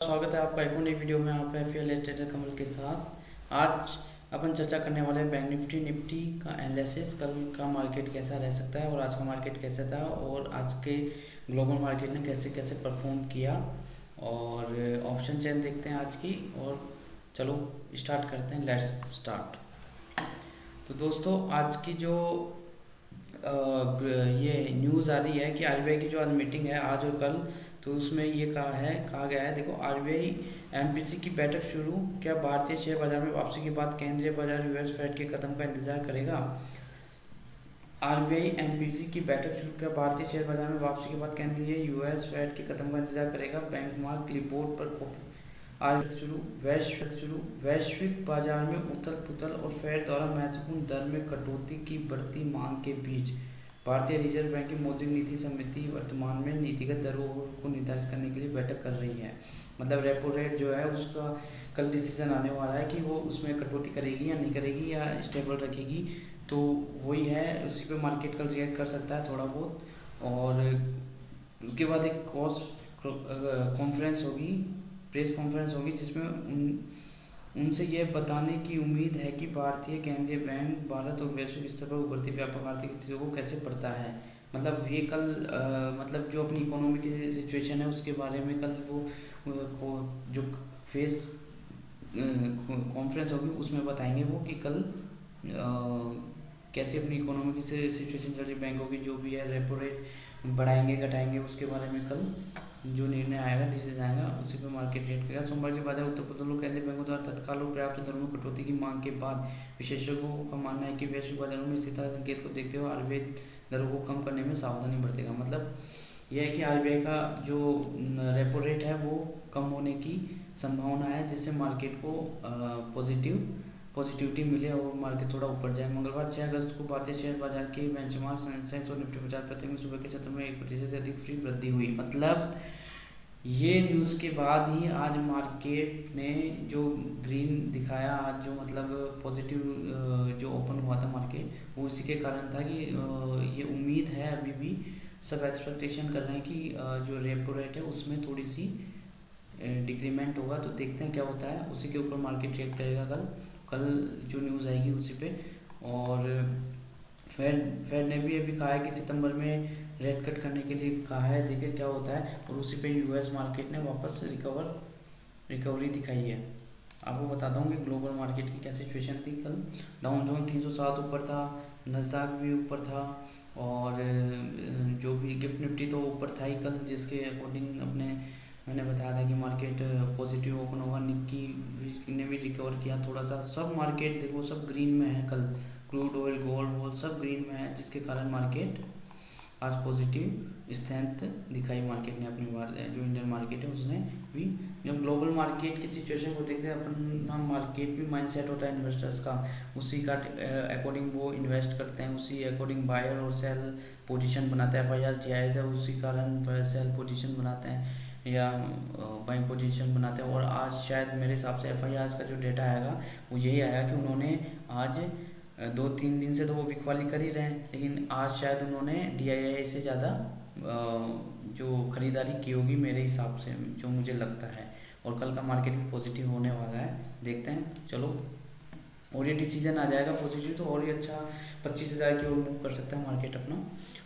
स्वागत है आपका एक और नई वीडियो में। आप एफएल ट्रेडर कमल के साथ। आज अपन चर्चा करने वाले हैं बैंक निफ्टी का एनालिसिस। कल का मार्केट कैसा रह सकता है और आज का मार्केट कैसा था और आज के ग्लोबल मार्केट ने कैसे कैसे परफॉर्म किया, और ऑप्शन चेन देखते हैं आज की। और चलो स्टार्ट करते हैं, लेट्स स्टार्ट। तो दोस्तों, आज की जो ये न्यूज़ आ रही है कि आरबीआई की जो आज मीटिंग है आज और कल, तो उसमें ये कहा गया है। देखो, आरबीआई एमपीसी की बैठक शुरू, क्या भारतीय शेयर बाजार में वापसी के बाद केंद्रीय बाजार यूएस फेड के कदम का इंतजार करेगा। आरबीआई एमपीसी की बैठक शुरू, क्या भारतीय शेयर बाजार में वापसी के बाद केंद्रीय यूएस फेड के कदम का इंतजार करेगा। बैंकमार्क रिपोर्ट पर वैश्विक बाजार में उथल पुथल और फेड द्वारा महत्वपूर्ण दर में कटौती की बढ़ती मांग के बीच भारतीय रिजर्व बैंक की मौद्रिक नीति समिति वर्तमान में नीतिगत दरों को निर्धारित करने के लिए बैठक कर रही है। मतलब रेपो रेट जो है उसका कल डिसीजन आने वाला है कि वो उसमें कटौती करेगी या नहीं करेगी या स्टेबल रखेगी। तो वही है, उसी पे मार्केट कल रिएक्ट कर सकता है थोड़ा बहुत। और उसके बाद एक कॉन्फ्रेंस होगी, प्रेस कॉन्फ्रेंस होगी, जिसमें उनसे यह बताने की उम्मीद है कि भारतीय केंद्रीय बैंक भारत और वैश्विक स्तर पर उभरती व्यापक आर्थिक स्थितियों को कैसे पढ़ता है। मतलब ये कल मतलब जो अपनी इकोनॉमी की सिचुएशन है उसके बारे में कल वो जो फेस कॉन्फ्रेंस होगी उसमें बताएंगे वो कि कल कैसे अपनी इकोनॉमी की सिचुएशन चल रही, बैंकों की जो भी है रेपो रेट बढ़ाएंगे घटाएंगे, उसके बारे में कल जो निर्णय आएगा, डिसीजन आएगा, उसी पे मार्केट रेट करेगा। सोमवार के बाजार उत्तर पूर्व केंद्रीय बैंकों द्वारा तत्काल और पर्याप्त दरों में कटौती की मांग के बाद विशेषज्ञों का मानना है कि वैश्विक बाजारों में स्थिरता के संकेत को देखते हुए आरबीआई दरों को कम करने में सावधानी बरतेगा। मतलब यह है कि आरबीआई का जो रेपो रेट है वो कम होने की संभावना है, जिससे मार्केट को पॉजिटिविटी मिले और मार्केट थोड़ा ऊपर जाए। मंगलवार 6 अगस्त को भारतीय शेयर बाजार के बेंचमार्क सेंसेक्स और निफ्टी 50 में सुबह के सत्र में 1% से अधिक फ्री वृद्धि हुई। मतलब ये न्यूज़ के बाद ही आज मार्केट ने जो ग्रीन दिखाया, आज जो मतलब पॉजिटिव जो ओपन हुआ था मार्केट, वो इसी के कारण था कि ये उम्मीद है, अभी भी सब एक्सपेक्टेशन कर रहे हैं कि जो रेपो रेट है उसमें थोड़ी सी डिक्रीमेंट होगा। तो देखते हैं क्या होता है, उसी के ऊपर मार्केट रिएक्ट करेगा कल जो न्यूज़ आएगी उसी पे। और फेड ने भी अभी कहा है कि सितंबर में रेट कट करने के लिए कहा है, देखिए क्या होता है। और उसी पे यूएस मार्केट ने वापस रिकवरी दिखाई है। आपको बताता हूँ कि ग्लोबल मार्केट की क्या सिचुएशन थी कल। डाउन जोन 307 ऊपर था, नस्दाक भी ऊपर था, और जो भी गिफ्ट निफ्टी तो ऊपर था ही कल, जिसके अकॉर्डिंग मैंने बताया था कि मार्केट पॉजिटिव ओपन होगा। निक्की ने भी रिकवर किया थोड़ा सा। सब मार्केट देखो सब ग्रीन में है कल, क्रूड ऑयल गोल्ड वोल्ड सब ग्रीन में है, जिसके कारण मार्केट आज पॉजिटिव स्ट्रेंथ दिखाई मार्केट ने अपनी बार। जो इंडियन मार्केट है उसने भी, जब ग्लोबल मार्केट की सिचुएशन को देखते हैं अपना मार्केट भी माइंडसेट होता है इन्वेस्टर्स का, उसी का अकॉर्डिंग वो इन्वेस्ट करते हैं, उसी अकॉर्डिंग बायर और सेल पोजीशन बनाते हैं। एफआईआर जायज़ है, उसी कारण सेल पोजीशन बनाते हैं या बाइंग पोजीशन बनाते हैं। और आज शायद मेरे हिसाब से एफआईआर का जो डेटा आएगा वो यही आएगा कि उन्होंने आज 2-3 दिन से तो वो बिकवाली कर ही रहे हैं, लेकिन आज शायद उन्होंने डीआईआई से ज़्यादा जो खरीदारी की होगी मेरे हिसाब से, जो मुझे लगता है। और कल का मार्केट भी पॉजिटिव होने वाला है, देखते हैं चलो। और ये डिसीजन आ जाएगा पॉजिटिव तो और ही अच्छा 25,000 की ओर मूव कर सकता है मार्केट अपना।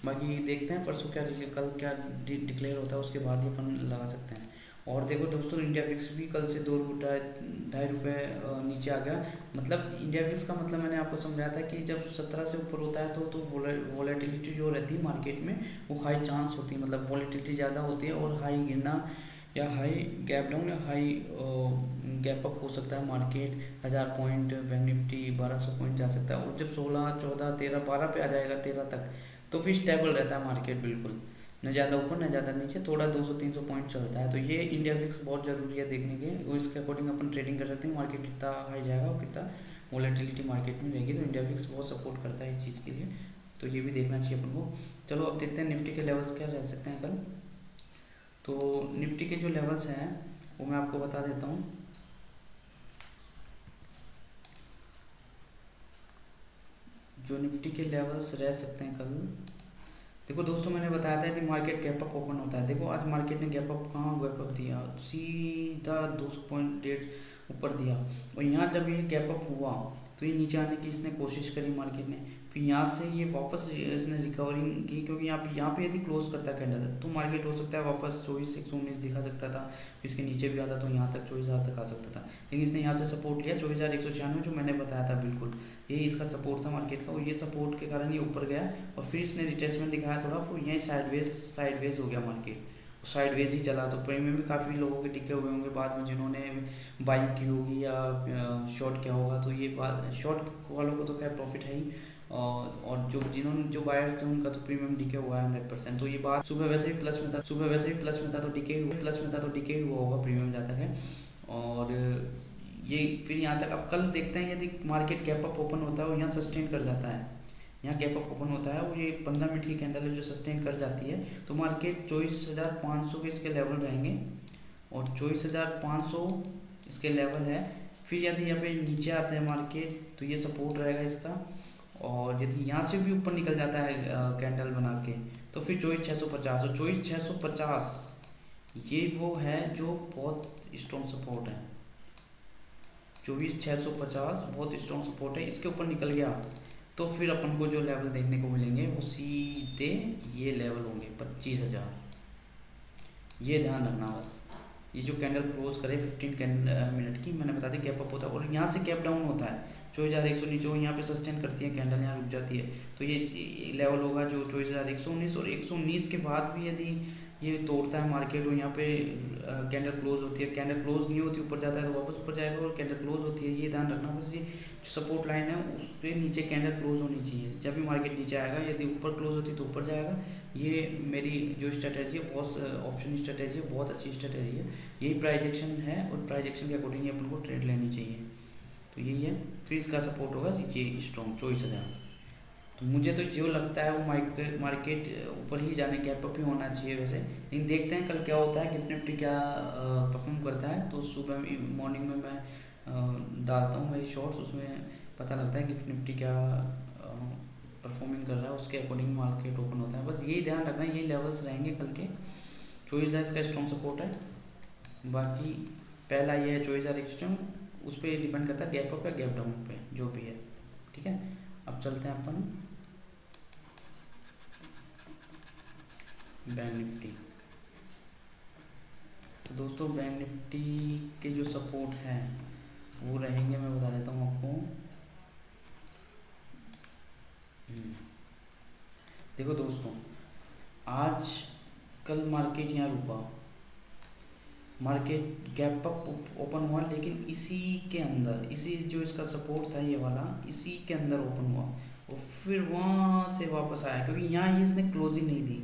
बाकी देखते हैं परसों क्या कल क्या डिक्लेयर होता है, उसके बाद ही अपन लगा सकते हैं। और देखो दोस्तों, इंडिया विक्स भी कल से 2-2.5 रुपये नीचे आ गया। मतलब इंडिया विक्स का मतलब मैंने आपको समझाया था कि जब 17 से ऊपर होता है तो वॉलेटिलिटी जो रहती है मार्केट में वो हाई चांस होती है। मतलब वॉलेटिलिटी ज़्यादा होती है और हाई गिरना या हाई गैप डाउन या हाई गैप अप हो सकता है market. 1000 point bank Nifty 1200 point जा सकता है। और जब 16, 14, 13, 12 पे आ जाएगा 13 तक, तो फिर स्टेबल रहता है मार्केट, बिल्कुल न ज़्यादा ऊपर न ज़्यादा नीचे, थोड़ा 200-300 पॉइंट चलता है। तो ये इंडिया विक्स बहुत ज़रूरी है देखने के, और इसके अकॉर्डिंग अपन ट्रेडिंग कर सकते हैं मार्केट कितना हाई जाएगा और कितना वॉलेटिलिटी मार्केट में रहेगी। तो इंडिया विक्स बहुत सपोर्ट करता है इस चीज़ के लिए, तो ये भी देखना चाहिए अपन को। चलो अब देखते हैं निफ्टी के लेवल्स क्या रह सकते हैं कल। तो निफ्टी के जो लेवल्स हैं वो मैं आपको बता देता हूँ। जो निफ्टी के लेवल्स रह सकते हैं कल, देखो दोस्तों, मैंने बताया था यदि मार्केट गैप अप ओपन होता है, देखो आज मार्केट ने गैप अप कहाँ गैप अप दिया, सीधा 200 पॉइंट डेट ऊपर दिया। और यहाँ जब ये गैप अप हुआ तो ये नीचे आने की इसने कोशिश करी मार्केट ने, फिर यहाँ से ये वापस इसने रिकवरिंग की, क्योंकि यहाँ पे यदि क्लोज करता है कैंडल तो मार्केट हो सकता है वापस 24,119 दिखा सकता था, फिर इसके नीचे भी आता तो यहाँ तक 24,000 तक आ सकता था। लेकिन इसने यहाँ से सपोर्ट लिया 24,196, जो मैंने बताया था बिल्कुल ये इसका सपोर्ट था मार्केट का, और ये सपोर्ट के कारण ये ऊपर गया और फिर इसने रिट्रेसमेंट दिखाया थोड़ा, फिर यहीं साइडवेज हो गया मार्केट, साइडवेज ही चला। तो प्रीमियम भी काफ़ी लोगों के टिके हुए होंगे बाद में जिन्होंने बाइंग की होगी या शॉर्ट किया होगा, तो ये बात शॉर्ट वालों को तो खैर प्रॉफिट है ही, और जो बायर्स थे उनका तो प्रीमियम डिके हुआ है 100%। तो ये बात सुबह वैसे भी प्लस में था तो डिके हुआ होगा प्रीमियम जहाँ तक है। और ये फिर यहाँ तक अब कल देखते हैं यदि मार्केट गैप अप ओपन होता है और यहाँ सस्टेन कर जाता है, यहाँ गैप अप ओपन होता है और ये 15 मिनट की कैंडल है जो सस्टेन कर जाती है, तो मार्केट 24,500 के इसके लेवल रहेंगे, और 24,500 इसके लेवल है। फिर यदि यहाँ पे नीचे आता है मार्केट तो ये सपोर्ट रहेगा इसका, और यदि यहाँ से भी ऊपर निकल जाता है कैंडल बना के तो फिर 24,650, और 24,650 ये वो है जो बहुत स्ट्रॉन्ग सपोर्ट है। 24,650 बहुत स्ट्रॉन्ग सपोर्ट है, इसके ऊपर निकल गया तो फिर अपन को जो लेवल देखने को मिलेंगे वो सीधे ये लेवल होंगे 25,000। ये ध्यान रखना बस, ये जो कैंडल क्लोज करे 15 मिनट की, मैंने बता दी गैप अप होता है और यहाँ से गैप डाउन होता है 24,100 नीचे, यहाँ पे सस्टेन करती है कैंडल, यहाँ रुक जाती है, तो ये लेवल होगा जो 24,119। और 119 के बाद भी यदि ये तोड़ता है मार्केट और यहाँ पे कैंडल क्लोज होती है, कैंडल क्लोज नहीं होती ऊपर जाता है तो वापस ऊपर जाएगा, और कैंडल क्लोज होती है, ये ध्यान रखना बस। ये जो सपोर्ट लाइन है उस पर नीचे कैंडल क्लोज होनी चाहिए, जब भी मार्केट नीचे आएगा, यदि ऊपर क्लोज होती है तो ऊपर जाएगा। ये मेरी जो स्ट्रेटेजी है, बहुत ऑप्शन स्ट्रेटेजी है, बहुत अच्छी स्ट्रेटेजी है, यही प्राइजेक्शन है और प्राइजेक्शन के अकॉर्डिंग अपन को ट्रेड लेनी चाहिए, तो यही है। फिर इसका सपोर्ट होगा ये स्ट्रॉन्ग 24,000। तो मुझे तो जो लगता है वो मार्केट ऊपर ही जाने गैप अप ही होना चाहिए वैसे, लेकिन देखते हैं कल क्या होता है, गिफ्ट निफ्टी क्या परफॉर्म करता है। तो सुबह मॉर्निंग में मैं डालता हूँ मेरी शॉर्ट्स, उसमें पता लगता है गिफ्ट निफ्टी क्या परफॉर्मिंग कर रहा है, उसके अकॉर्डिंग मार्केट ओपन होता है। बस यही ध्यान रखना, यही लेवल्स रहेंगे कल के। 24,000 का स्ट्रॉन्ग सपोर्ट है, बाकी पहला ये है 24,100, उस पर डिपेंड करता है गैप अप या गैप डाउन पे जो भी है, ठीक है। अब चलते हैं अपन बैंक निफ्टी। तो दोस्तों बैंक निफ्टी के जो सपोर्ट है वो रहेंगे, मैं बता देता हूँ आपको। देखो दोस्तों, आज कल मार्केट यहाँ रुका, मार्केट गैप अप ओपन हुआ, लेकिन इसी के अंदर, इसी जो इसका सपोर्ट था ये वाला, इसी के अंदर ओपन हुआ और फिर वहाँ से वापस आया, क्योंकि यहाँ ही इसने क्लोजिंग नहीं दी।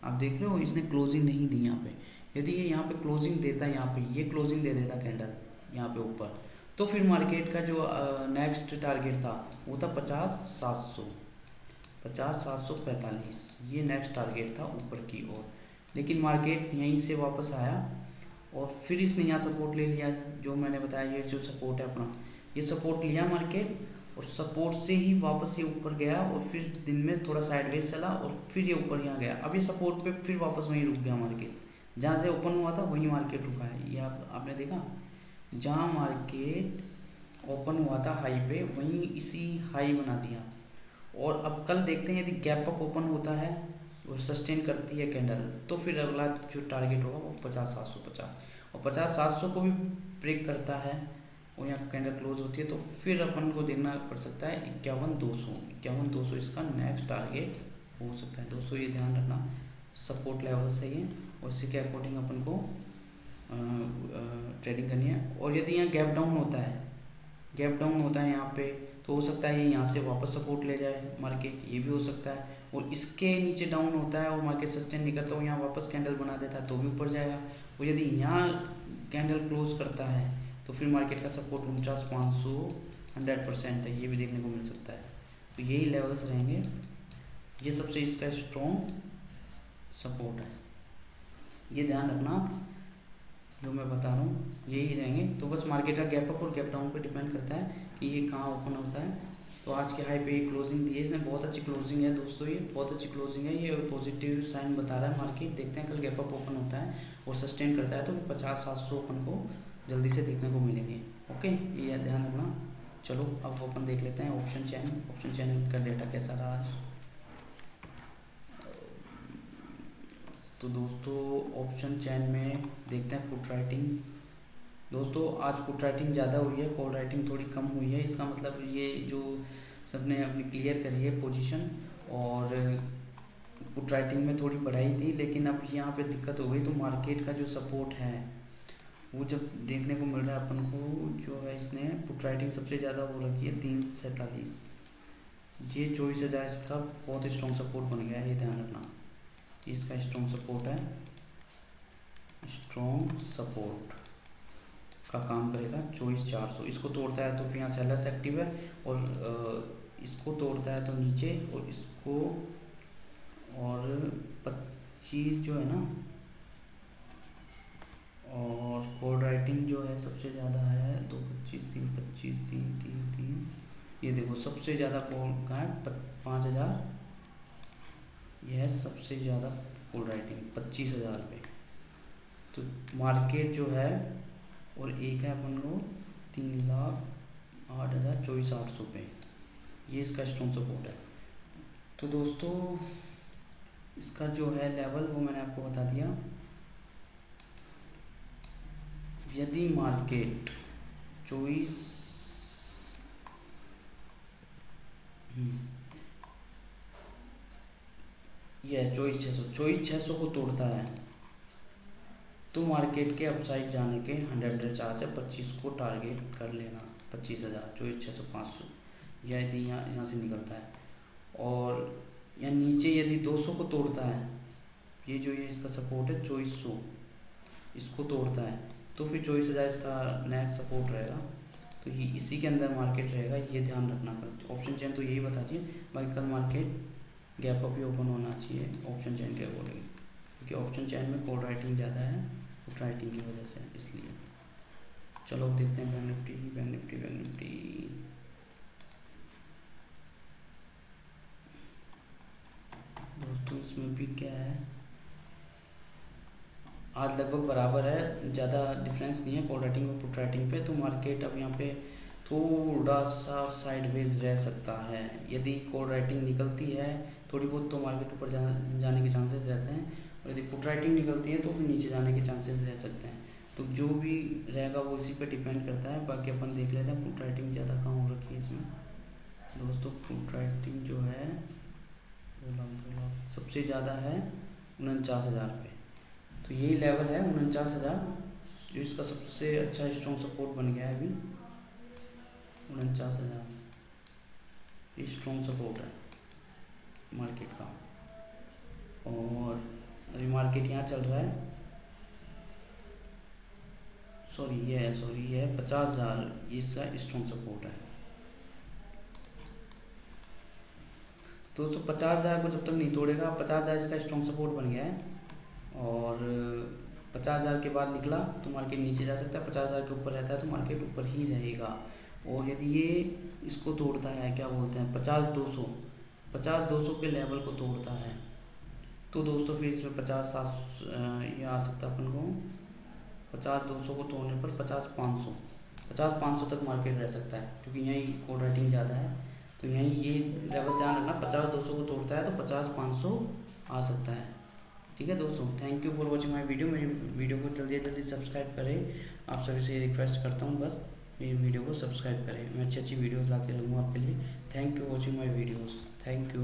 आप देख रहे हो इसने क्लोजिंग नहीं दी यहाँ पे। यदि ये यहाँ पे क्लोजिंग देता, यहाँ पे ये क्लोजिंग दे देता कैंडल यहाँ पे ऊपर, तो फिर मार्केट का जो नेक्स्ट टारगेट था वो था 50,745, ये नेक्स्ट टारगेट था ऊपर की ओर। लेकिन मार्केट यहीं से वापस आया और फिर इसने यहाँ सपोर्ट ले लिया, जो मैंने बताया ये जो सपोर्ट है अपना, ये सपोर्ट लिया मार्केट और सपोर्ट से ही वापस ये ऊपर गया और फिर दिन में थोड़ा साइडवेज चला और फिर ये ऊपर यहाँ गया। अब ये सपोर्ट पे फिर वापस वहीं रुक गया मार्केट, जहाँ से ओपन हुआ था वहीं मार्केट रुका है। ये आपने देखा, जहाँ मार्केट ओपन हुआ था हाई पे, वहीं इसी हाई बना दिया। और अब कल देखते हैं यदि गैप अप ओपन होता है और सस्टेन करती है कैंडल, तो फिर अगला जो टारगेट होगा वो 50,750, और 50,700 को भी ब्रेक करता है और यहाँ कैंडल क्लोज होती है, तो फिर अपन को देखना पड़ सकता है 51,200 इसका नेक्स्ट टारगेट हो सकता है। दोस्तों ये ध्यान रखना, सपोर्ट लेवल सही है और इसी के अकॉर्डिंग अपन को ट्रेडिंग करनी है। और यदि यहाँ गैप डाउन होता है यहाँ पे, तो हो सकता है ये यहाँ से वापस सपोर्ट ले जाए मार्केट, ये भी हो सकता है। और इसके नीचे डाउन होता है और मार्केट सस्टेन नहीं करता, वो यहाँ वापस कैंडल बना देता है तो भी ऊपर जाएगा। और यदि यहाँ कैंडल क्लोज करता है तो फिर मार्केट का सपोर्ट 49,500 100% है, ये भी देखने को मिल सकता है। तो यही लेवल्स रहेंगे, ये सबसे इसका स्ट्रॉन्ग सपोर्ट है, ये ध्यान रखना जो मैं बता रहा हूँ, यही रहेंगे। तो बस मार्केट का गैप अप और गैप डाउन पे डिपेंड करता है कि ये कहाँ ओपन होता है तो आज के हाई पे क्लोजिंग दी है इसने, बहुत अच्छी क्लोजिंग है दोस्तों, ये बहुत अच्छी क्लोजिंग है, ये पॉजिटिव साइन बता रहा है मार्केट। देखते हैं कल गैप अप ओपन होता है और सस्टेन करता है तो 50-700 अपन को जल्दी से देखने को मिलेंगे। ओके, ये ध्यान रखना। चलो अब अपन देख लेते हैं ऑप्शन चैन। ऑप्शन चैन का डेटा कैसा रहा आज। तो दोस्तों ऑप्शन चैन में देखते हैं पुट राइटिंग। दोस्तों आज पुट राइटिंग ज़्यादा हुई है, कॉल राइटिंग थोड़ी कम हुई है। इसका मतलब ये जो सबने अपनी क्लियर करी है पोजीशन, और पुट राइटिंग में थोड़ी बढ़ाई थी, लेकिन अब यहाँ पे दिक्कत हो गई। तो मार्केट का जो सपोर्ट है वो जब देखने को मिल रहा है अपन को, जो है इसने पुट राइटिंग सबसे ज़्यादा हो रखी है 347, ये 24,000 इसका बहुत स्ट्रॉन्ग सपोर्ट बन गया है, ये ध्यान रखना। इसका स्ट्रॉन्ग सपोर्ट है, स्ट्रॉन्ग सपोर्ट का काम करेगा 24,400। इसको तोड़ता है तो फिर यहाँ सेलर्स एक्टिव है, और इसको तोड़ता है तो नीचे, और इसको और 25 जो है ना, और कॉल राइटिंग जो है सबसे ज़्यादा है 225 325 333। ये देखो सबसे ज़्यादा कॉल का है 5,000, यह सबसे ज़्यादा कॉल राइटिंग 25,000 पे। तो मार्केट जो है, और एक है अपन को 3,08,24,800 पे, ये इसका स्ट्रॉन्ग सपोर्ट है। तो दोस्तों इसका जो है लेवल वो मैंने आपको बता दिया। यदि मार्केट 24 यह 24,600 को तोड़ता है तो मार्केट के अपसाइड जाने के 100 से 25 को टारगेट कर लेना। 25,000 24,600 500 यदि यहाँ से निकलता है, और या नीचे यदि 200 को तोड़ता है, ये जो ये इसका सपोर्ट है 2400, इसको तोड़ता है तो फिर 24,000 इसका नेक्स्ट सपोर्ट रहेगा। तो ये इसी के अंदर मार्केट रहेगा, ये ध्यान रखना। कल ऑप्शन चैन तो यही बता दिए, बाकी कल मार्केट गैप अप ही ओपन होना चाहिए ऑप्शन चैन के अकॉर्डिंग, क्योंकि ऑप्शन चैन में कॉल राइटिंग ज़्यादा है पुट राइटिंग की वजह से, इसलिए। चलो अब देखते हैं बैंक निफ्टी। बैंक निफ्टी दोस्तों इसमें भी क्या है, आज लगभग बराबर है, ज़्यादा डिफरेंस नहीं है कॉल राइटिंग और पुट राइटिंग पे। तो मार्केट अब यहाँ पे थोड़ा सा साइडवेज रह सकता है। यदि कॉल राइटिंग निकलती है थोड़ी बहुत तो मार्केट ऊपर जाने के चांसेस रहते हैं, और यदि पुट राइटिंग निकलती है तो फिर नीचे जाने के चांसेस रह सकते हैं। तो जो भी रहेगा वो इसी पे डिपेंड करता है। बाकी अपन देख लेते हैं पुट राइटिंग ज़्यादा कहाँ हो रखी है इसमें। दोस्तों पुट राइटिंग जो है 2 लाख सबसे ज़्यादा है 49,000 पे। तो यही लेवल है 49,000, जो इसका सबसे अच्छा स्ट्रॉन्ग सपोर्ट बन गया है अभी। 49,000 ये स्ट्रॉन्ग सपोर्ट है मार्केट का, और अभी मार्केट यहाँ चल रहा है, सॉरी ये है 50,000, इसका स्ट्रॉन्ग सपोर्ट है। दोस्तों 50,000 को जब तक नहीं तोड़ेगा, 50,000 इसका स्ट्रॉन्ग सपोर्ट बन गया है, और 50,000 के बाद निकला तो मार्केट नीचे जा सकता है, 50,000 के ऊपर रहता है तो मार्केट ऊपर ही रहेगा। और यदि ये इसको तोड़ता है, क्या बोलते हैं 50-200 के लेवल को तोड़ता है, तो दोस्तों फिर इसमें 50-700 ये आ सकता है अपन को। 50-200 को तोड़ने पर 50-500 तक मार्केट रह सकता है, क्योंकि यहीं कॉल राइटिंग ज़्यादा है। तो यहीं ये लेवल ध्यान रखना, 50-200 को तोड़ता है तो 50-500 आ सकता है। ठीक है दोस्तों, thank you for watching my video. मेरी वीडियो को जल्दी सब्सक्राइब करें, आप सभी से रिक्वेस्ट करता हूँ, बस मेरी वीडियो को सब्सक्राइब करें। मैं अच्छी वीडियोस ला के रखूँगा आपके लिए। Thank you watching my videos, thank you.